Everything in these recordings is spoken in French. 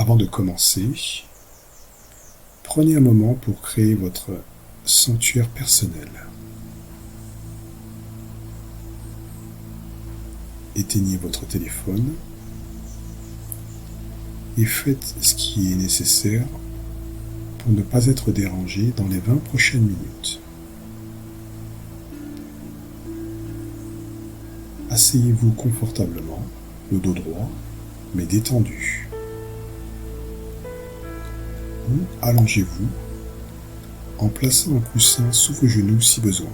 Avant de commencer, prenez un moment pour créer votre sanctuaire personnel. Éteignez votre téléphone et faites ce qui est nécessaire pour ne pas être dérangé dans les 20 prochaines minutes. Asseyez-vous confortablement, le dos droit, mais détendu. Ou allongez-vous en plaçant un coussin sous vos genoux si besoin.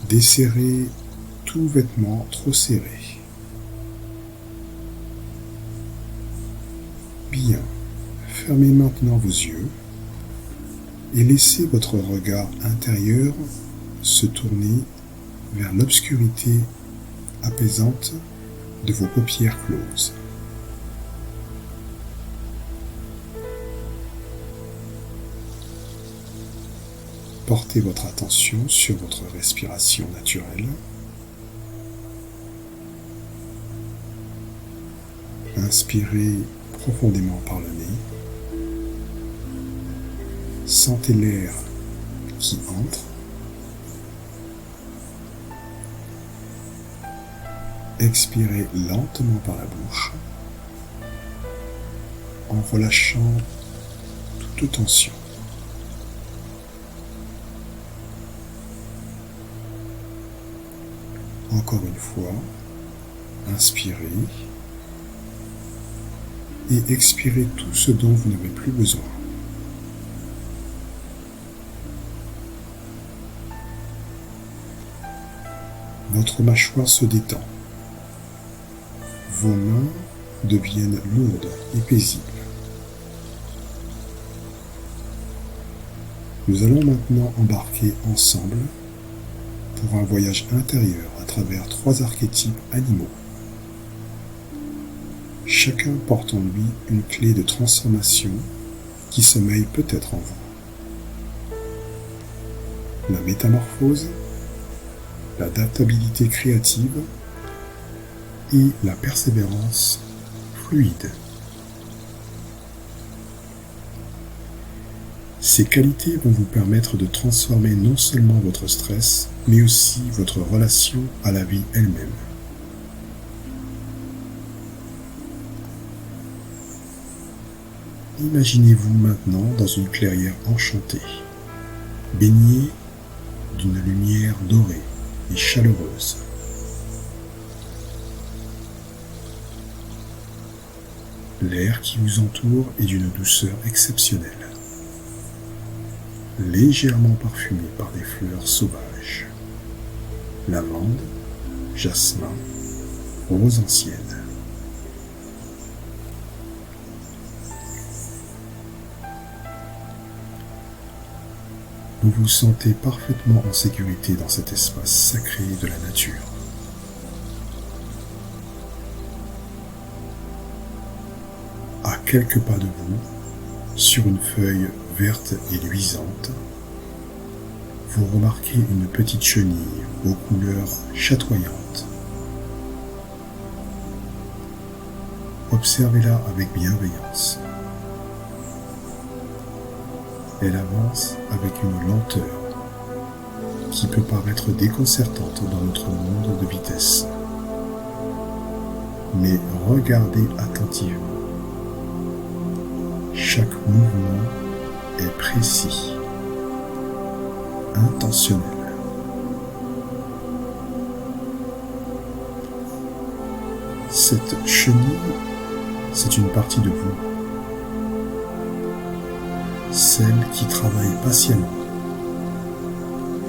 Desserrez tout vêtement trop serré. Bien, fermez maintenant vos yeux et laissez votre regard intérieur se tourner vers l'obscurité apaisante de vos paupières closes. Portez votre attention sur votre respiration naturelle. Inspirez profondément par le nez. Sentez l'air qui entre. Expirez lentement par la bouche en relâchant toute tension. Encore une fois, inspirez et expirez tout ce dont vous n'avez plus besoin. Votre mâchoire se détend. Vos mains deviennent lourdes et paisibles. Nous allons maintenant embarquer ensemble pour un voyage intérieur à travers 3 archétypes animaux. Chacun porte en lui une clé de transformation qui sommeille peut-être en vous. La métamorphose, l'adaptabilité créative et la persévérance fluide. Ces qualités vont vous permettre de transformer non seulement votre stress, mais aussi votre relation à la vie elle-même. Imaginez-vous maintenant dans une clairière enchantée, baignée d'une lumière dorée et chaleureuse. L'air qui vous entoure est d'une douceur exceptionnelle, légèrement parfumé par des fleurs sauvages, lavande, jasmin, rose ancienne. Vous vous sentez parfaitement en sécurité dans cet espace sacré de la nature. À quelques pas de vous, sur une feuille verte et luisante, vous remarquez une petite chenille aux couleurs chatoyantes. Observez-la avec bienveillance. Elle avance avec une lenteur qui peut paraître déconcertante dans notre monde de vitesse. Mais regardez attentivement. Chaque mouvement est précis, intentionnel. Cette chenille, c'est une partie de vous. Celle qui travaille patiemment,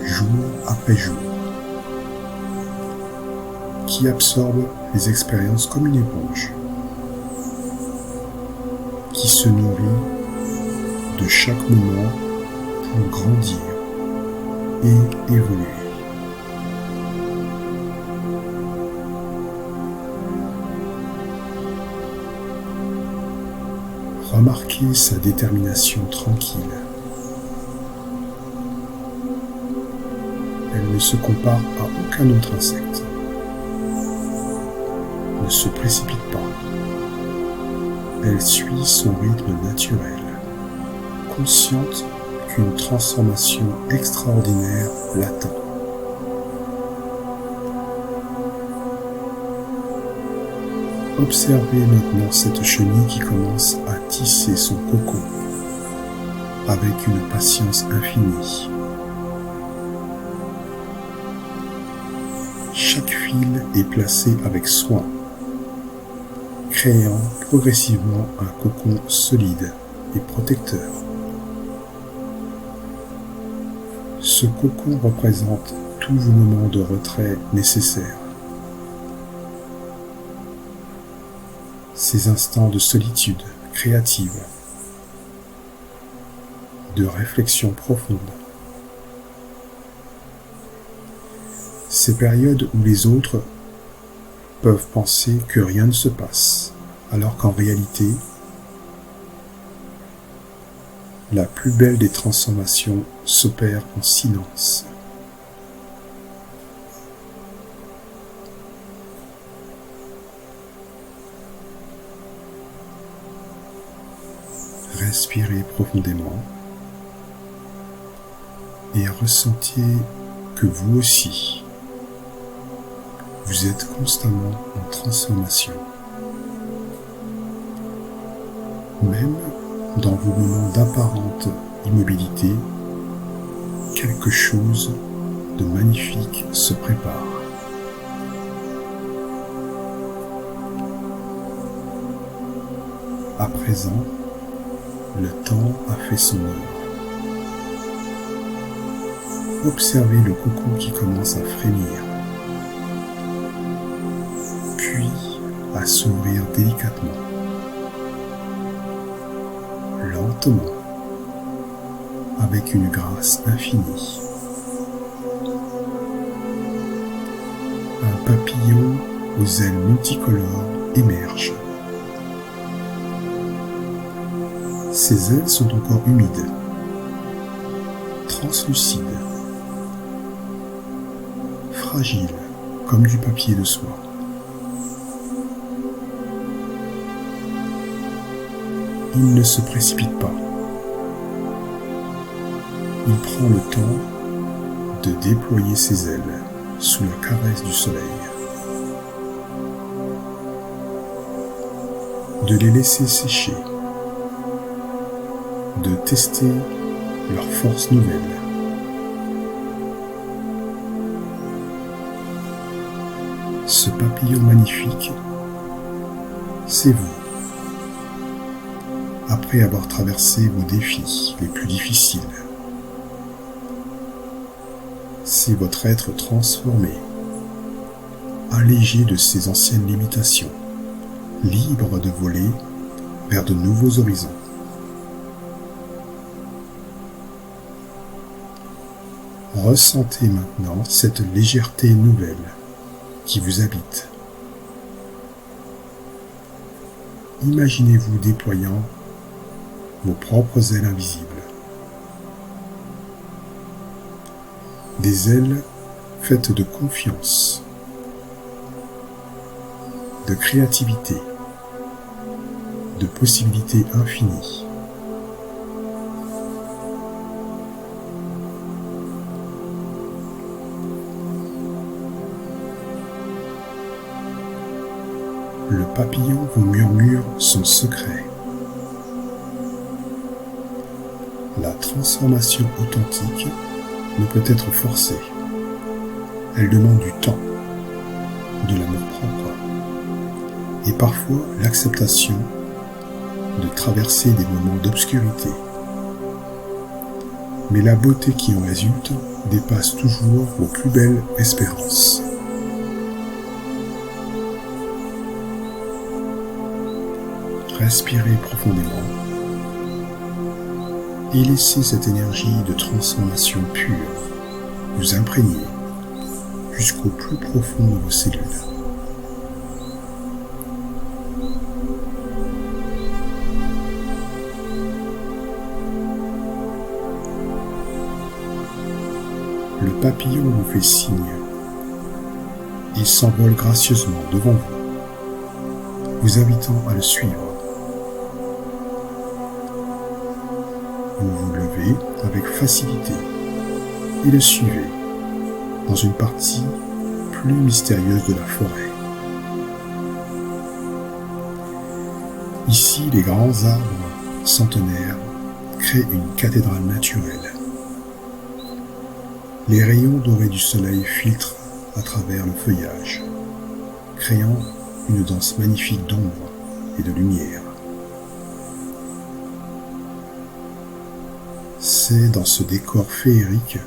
jour après jour, qui absorbe les expériences comme une éponge, qui se nourrit de chaque moment pour grandir et évoluer. Remarquez sa détermination tranquille. Elle ne se compare à aucun autre insecte. Ne se précipite pas. elle suit son rythme naturel, consciente qu'une transformation extraordinaire l'attend. Observez maintenant cette chenille qui commence à tisser son cocon avec une patience infinie. Chaque fil est placé avec soin, créant progressivement un cocon solide et protecteur. Ce cocon représente tous vos moments de retrait nécessaires. Ces instants de solitude créative, de réflexion profonde. Ces périodes où les autres peuvent penser que rien ne se passe, alors qu'en réalité, la plus belle des transformations s'opère en silence. Respirez profondément et ressentez que vous aussi, vous êtes constamment en transformation. Même dans vos moments d'apparente immobilité, quelque chose de magnifique se prépare. À présent, le temps a fait son œuvre. Observez le cocon qui commence à frémir, puis à s'ouvrir délicatement, lentement, avec une grâce infinie. Un papillon aux ailes multicolores émerge. Ses ailes sont encore humides, translucides, fragiles comme du papier de soie. Il ne se précipite pas. Il prend le temps de déployer ses ailes sous la caresse du soleil, de les laisser sécher, de tester leur force nouvelle. Ce papillon magnifique, c'est vous. Après avoir traversé vos défis les plus difficiles, c'est votre être transformé, allégé de ses anciennes limitations, libre de voler vers de nouveaux horizons. Ressentez maintenant cette légèreté nouvelle qui vous habite. Imaginez-vous déployant vos propres ailes invisibles. Des ailes faites de confiance, de créativité, de possibilités infinies. Le papillon vous murmure son secret. La transformation authentique ne peut être forcée. Elle demande du temps, de l'amour-propre et parfois l'acceptation de traverser des moments d'obscurité. Mais la beauté qui en résulte dépasse toujours vos plus belles espérances. Respirez profondément et laissez cette énergie de transformation pure vous imprégner jusqu'au plus profond de vos cellules. Le papillon vous fait signe et s'envole gracieusement devant vous, vous invitant à le suivre Vous vous levez avec facilité et le suivez dans une partie plus mystérieuse de la forêt. Ici, les grands arbres centenaires créent une cathédrale naturelle. Les rayons dorés du soleil filtrent à travers le feuillage, créant une danse magnifique d'ombre et de lumière. C'est dans ce décor féerique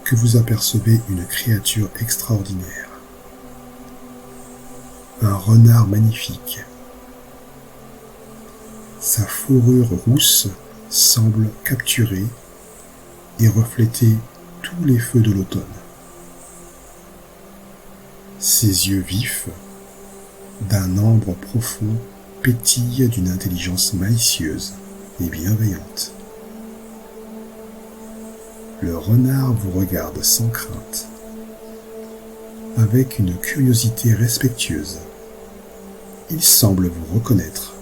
que vous apercevez une créature extraordinaire. Un renard magnifique. Sa fourrure rousse semble capturer et refléter tous les feux de l'automne. Ses yeux vifs, d'un ambre profond, pétillent d'une intelligence malicieuse et bienveillante. Le renard vous regarde sans crainte, avec une curiosité respectueuse. Il semble vous reconnaître,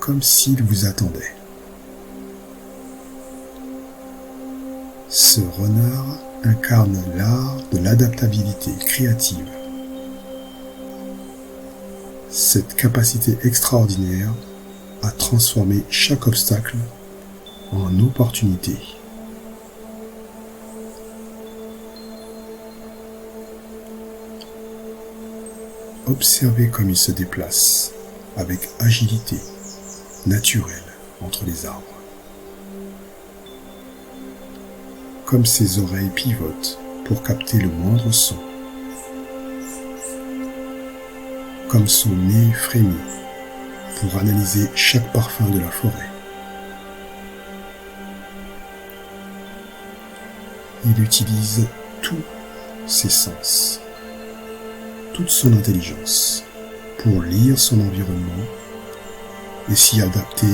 comme s'il vous attendait. Ce renard incarne l'art de l'adaptabilité créative. Cette capacité extraordinaire à transformer chaque obstacle en opportunité. Observez comme il se déplace avec agilité naturelle entre les arbres. Comme ses oreilles pivotent pour capter le moindre son. Comme son nez frémit pour analyser chaque parfum de la forêt. Il utilise tous ses sens, toute son intelligence pour lire son environnement et s'y adapter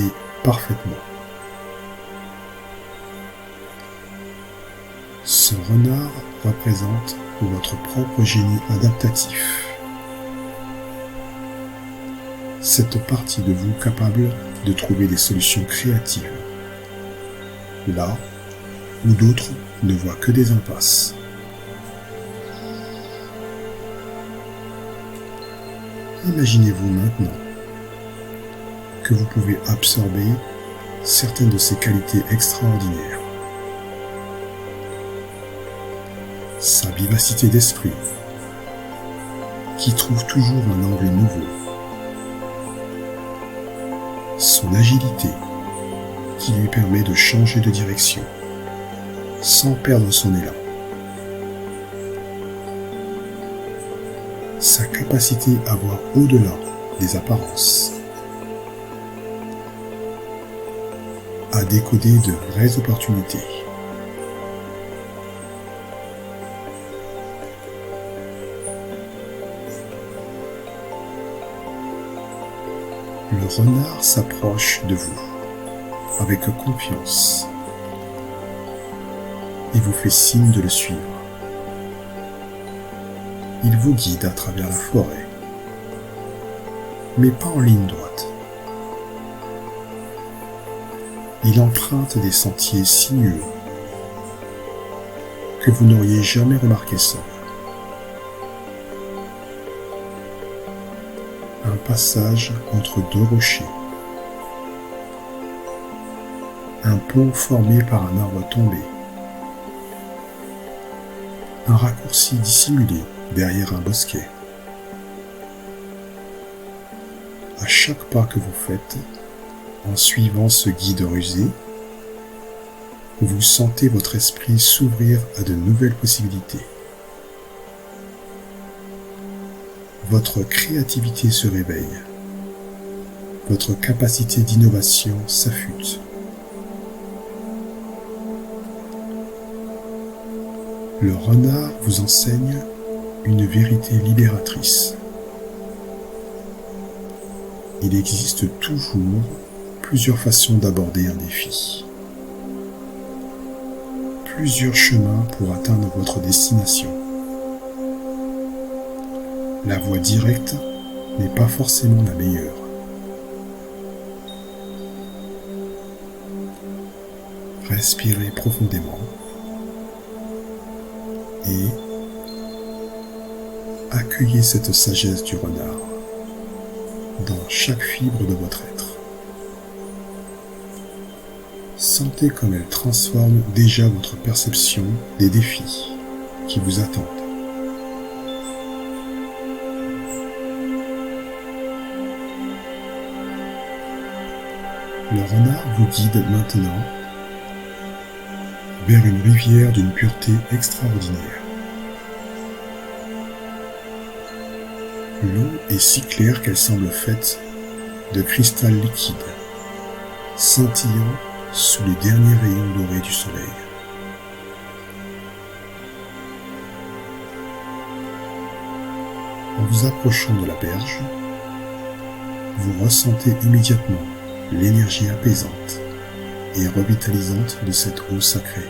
parfaitement. Ce renard représente votre propre génie adaptatif. Cette partie de vous capable de trouver des solutions créatives, là où d'autres ne voient que des impasses. Imaginez-vous maintenant que vous pouvez absorber certaines de ces qualités extraordinaires. Sa vivacité d'esprit, qui trouve toujours un angle nouveau. Son agilité, qui lui permet de changer de direction, sans perdre son élan. Sa capacité à voir au-delà des apparences, à décoder de vraies opportunités. Le renard s'approche de vous avec confiance et vous fait signe de le suivre. Il vous guide à travers la forêt, mais pas en ligne droite. Il emprunte des sentiers sinueux que vous n'auriez jamais remarqués seul. Un passage entre deux rochers. Un pont formé par un arbre tombé. Un raccourci dissimulé derrière un bosquet. À chaque pas que vous faites, en suivant ce guide rusé, vous sentez votre esprit s'ouvrir à de nouvelles possibilités. Votre créativité se réveille. Votre capacité d'innovation s'affûte. Le renard vous enseigne une vérité libératrice. Il existe toujours plusieurs façons d'aborder un défi. Plusieurs chemins pour atteindre votre destination. La voie directe n'est pas forcément la meilleure. Respirez profondément et accueillez cette sagesse du renard dans chaque fibre de votre être. Sentez comme elle transforme déjà votre perception des défis qui vous attendent. Le renard vous guide maintenant vers une rivière d'une pureté extraordinaire. L'eau est si claire qu'elle semble faite de cristal liquide, scintillant sous les derniers rayons dorés du soleil. En vous approchant de la berge, vous ressentez immédiatement l'énergie apaisante et revitalisante de cette eau sacrée.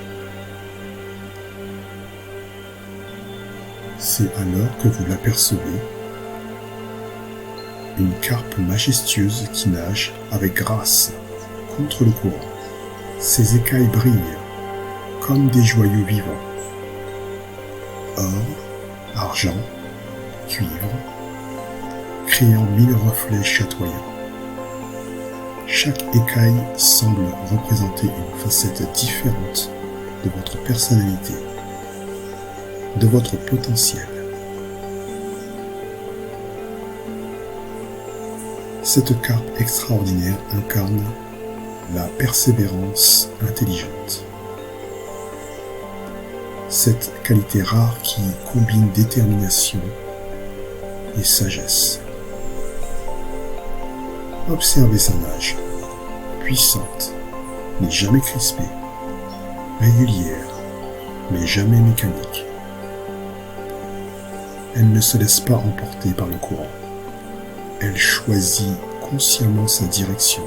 C'est alors que vous l'apercevez, une carpe majestueuse qui nage avec grâce contre le courant. Ses écailles brillent comme des joyaux vivants. Or, argent, cuivre, créant 1000 reflets chatoyants. Chaque écaille semble représenter une facette différente de votre personnalité, de votre potentiel. Cette carpe extraordinaire incarne la persévérance intelligente. Cette qualité rare qui combine détermination et sagesse. Observez sa nage, puissante, mais jamais crispée, régulière, mais jamais mécanique. Elle ne se laisse pas emporter par le courant. Elle choisit consciemment sa direction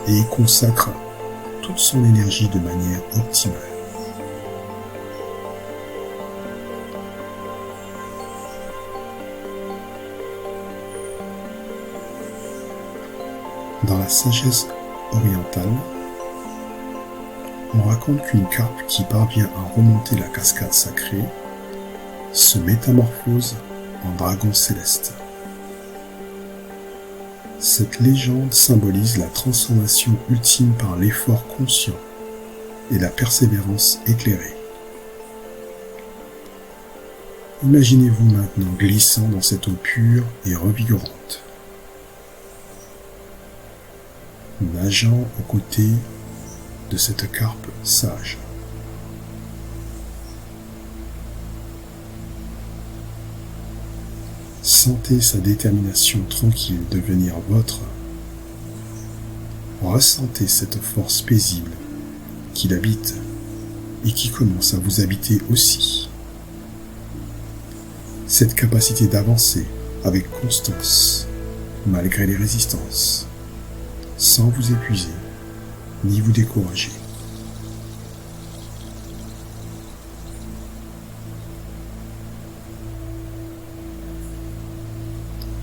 et y consacre toute son énergie de manière optimale. Dans la sagesse orientale, on raconte qu'une carpe qui parvient à remonter la cascade sacrée se métamorphose en dragon céleste. Cette légende symbolise la transformation ultime par l'effort conscient et la persévérance éclairée. Imaginez-vous maintenant glissant dans cette eau pure et revigorante, nageant aux côtés de cette carpe sage. Sentez sa détermination tranquille devenir vôtre. Ressentez cette force paisible qui l'habite et qui commence à vous habiter aussi. Cette capacité d'avancer avec constance, malgré les résistances, sans vous épuiser ni vous décourager.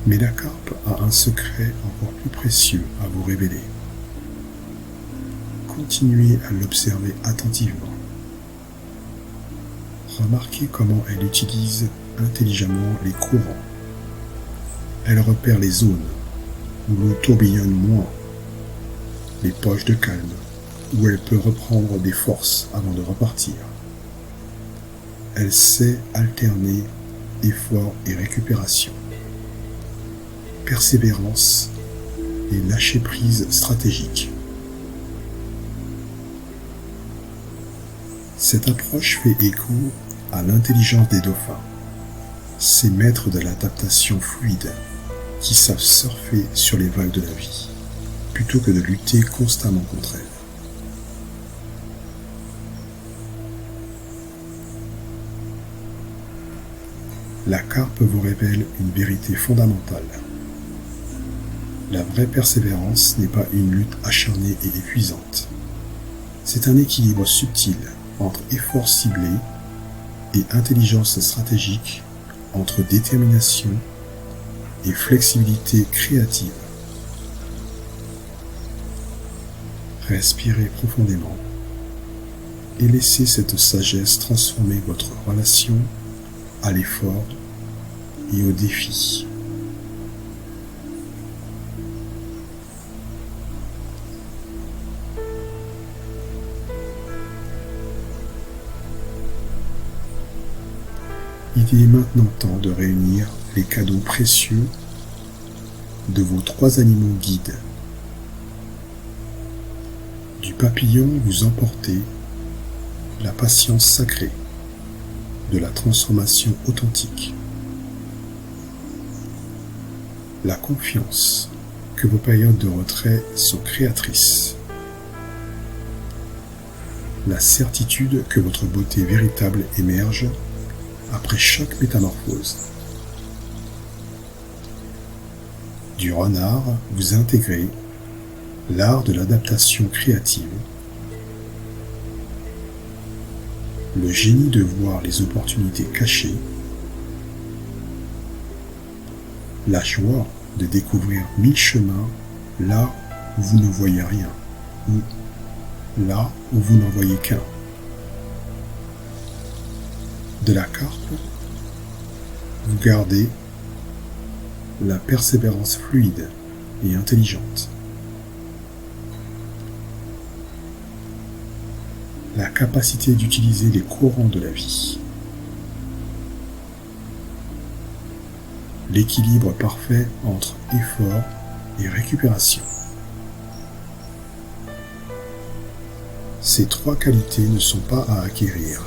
Mais la carpe a un secret encore plus précieux à vous révéler. Continuez à l'observer attentivement. Remarquez comment elle utilise intelligemment les courants. Elle repère les zones où l'eau tourbillonne moins, les poches de calme où elle peut reprendre des forces avant de repartir. Elle sait alterner effort et récupération, persévérance et lâcher-prise stratégique. Cette approche fait écho à l'intelligence des dauphins, ces maîtres de l'adaptation fluide qui savent surfer sur les vagues de la vie, plutôt que de lutter constamment contre elles. La carpe vous révèle une vérité fondamentale. La vraie persévérance n'est pas une lutte acharnée et épuisante. C'est un équilibre subtil entre effort ciblé et intelligence stratégique, entre détermination et flexibilité créative. Respirez profondément et laissez cette sagesse transformer votre relation à l'effort et au défi. Il est maintenant temps de réunir les cadeaux précieux de vos 3 animaux guides. Du papillon, vous emportez la patience sacrée, de la transformation authentique, la confiance que vos périodes de retrait sont créatrices, la certitude que votre beauté véritable émerge après chaque métamorphose. Du renard, vous intégrez l'art de l'adaptation créative, le génie de voir les opportunités cachées, la joie de découvrir 1000 chemins là où vous ne voyez rien, ou là où vous n'en voyez qu'un. De la carpe, vous gardez la persévérance fluide et intelligente, la capacité d'utiliser les courants de la vie, l'équilibre parfait entre effort et récupération. Ces 3 qualités ne sont pas à acquérir.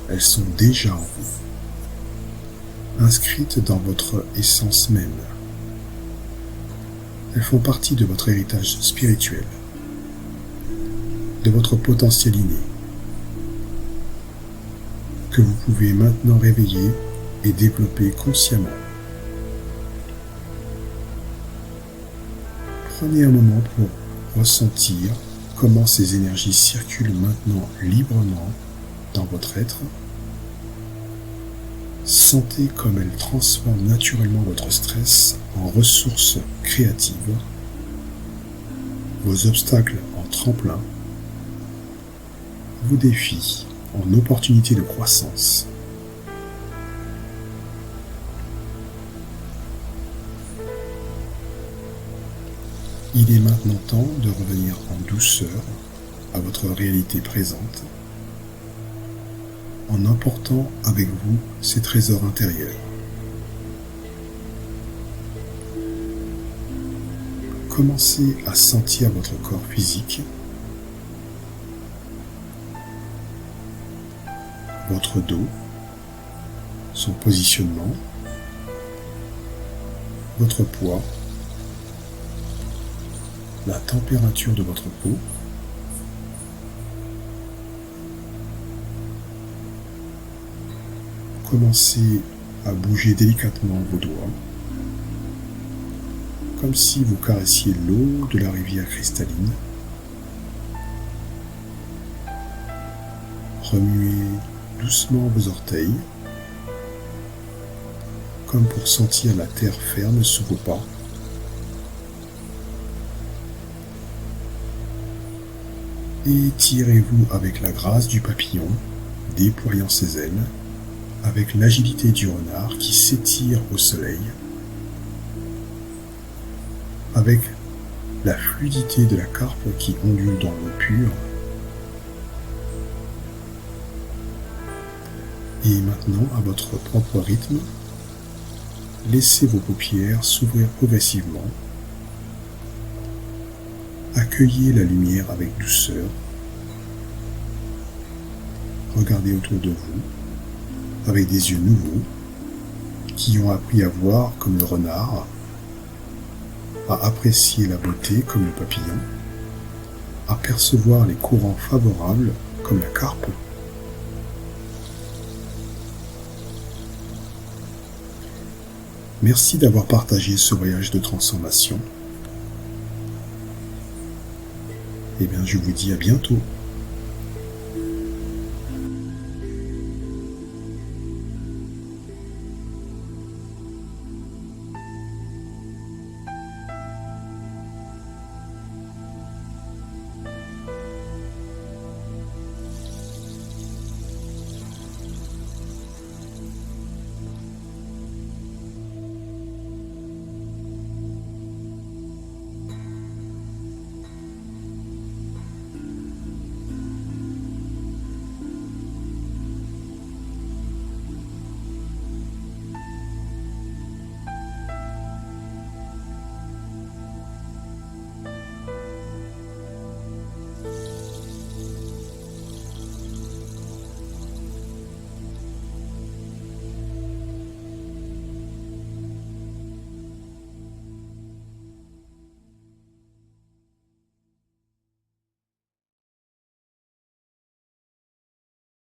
Elles sont déjà en vous, inscrites dans votre essence même. Elles font partie de votre héritage spirituel, de votre potentiel inné, que vous pouvez maintenant réveiller et développer consciemment. Prenez un moment pour ressentir comment ces énergies circulent maintenant librement dans votre être. Sentez comme elles transforment naturellement votre stress en ressources créatives, vos obstacles en tremplin, vos défis en opportunités de croissance. Il est maintenant temps de revenir en douceur à votre réalité présente, en emportant avec vous ces trésors intérieurs. Commencez à sentir votre corps physique, votre dos, son positionnement, votre poids, la température de votre peau, commencez à bouger délicatement vos doigts, comme si vous caressiez l'eau de la rivière cristalline. Remuez doucement vos orteils, comme pour sentir la terre ferme sous vos pas. Et étirez-vous avec la grâce du papillon, déployant ses ailes, avec l'agilité du renard qui s'étire au soleil, avec la fluidité de la carpe qui ondule dans l'eau pure. Et maintenant, à votre propre rythme, laissez vos paupières s'ouvrir progressivement. Accueillez la lumière avec douceur. Regardez autour de vous avec des yeux nouveaux qui ont appris à voir comme le renard, à apprécier la beauté comme le papillon, à percevoir les courants favorables comme la carpe. Merci d'avoir partagé ce voyage de transformation. Eh bien, je vous dis à bientôt.